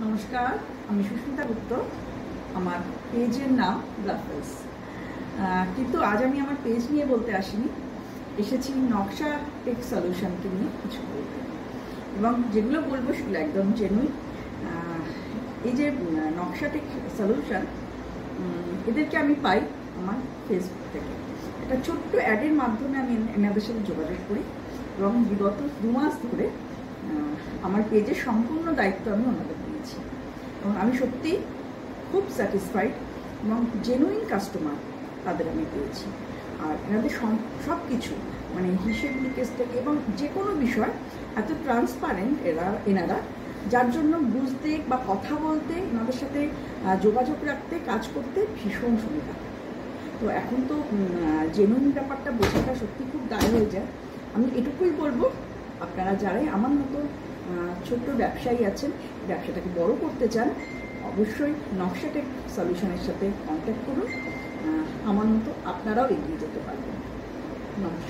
নমস্কার, আমি সুস্মিতা গুপ্ত। আমার পেজের নাম ব্লাফেলস। কিন্তু আজ আমি আমার পেজ নিয়ে বলতে আসিনি, এসেছি নকশা টেক সলিউশনকে নিয়ে কিছু বলতে, এবং যেগুলো বলবো সেগুলো একদম জেনুইন। এই যে নকশা টেক সলিউশন, এদেরকে আমি পাই আমার ফেসবুক থেকে। একটা ছোট্ট অ্যাডের মাধ্যমে আমি এনাদের সাথে যোগাযোগ করি, এবং বিগত 2 মাস ধরে আমার পেজের সম্পূর্ণ দায়িত্ব আমি ওনাদের দিয়েছি, এবং আমি সত্যি খুব স্যাটিসফাইড এবং জেনুইন কাস্টমার তাদের আমি পেয়েছি। আর এনাদের সব কিছু মানে হিসেব নিকেশ থেকে এবং যে কোনো বিষয় এত ট্রান্সপারেন্ট এনারা, যার জন্য বুঝতে বা কথা বলতে, এনাদের সাথে যোগাযোগ রাখতে, কাজ করতে ভীষণ সুবিধা। তো এখন তো জেনুইন ব্যাপারটা বোঝাটা সত্যি খুব দায় হয়ে যায়। আমি এটুকুই বলবো, আপনারা যারাই আমার মতো ছোট্ট ব্যবসায়ী আছেন, ব্যবসাটাকে বড় করতে চান, অবশ্যই নকশা টেক সলিউশনের সাথে কন্ট্যাক্ট করুন। আমার মতো আপনারাও এগিয়ে যেতে পারবেন। নমস্কার।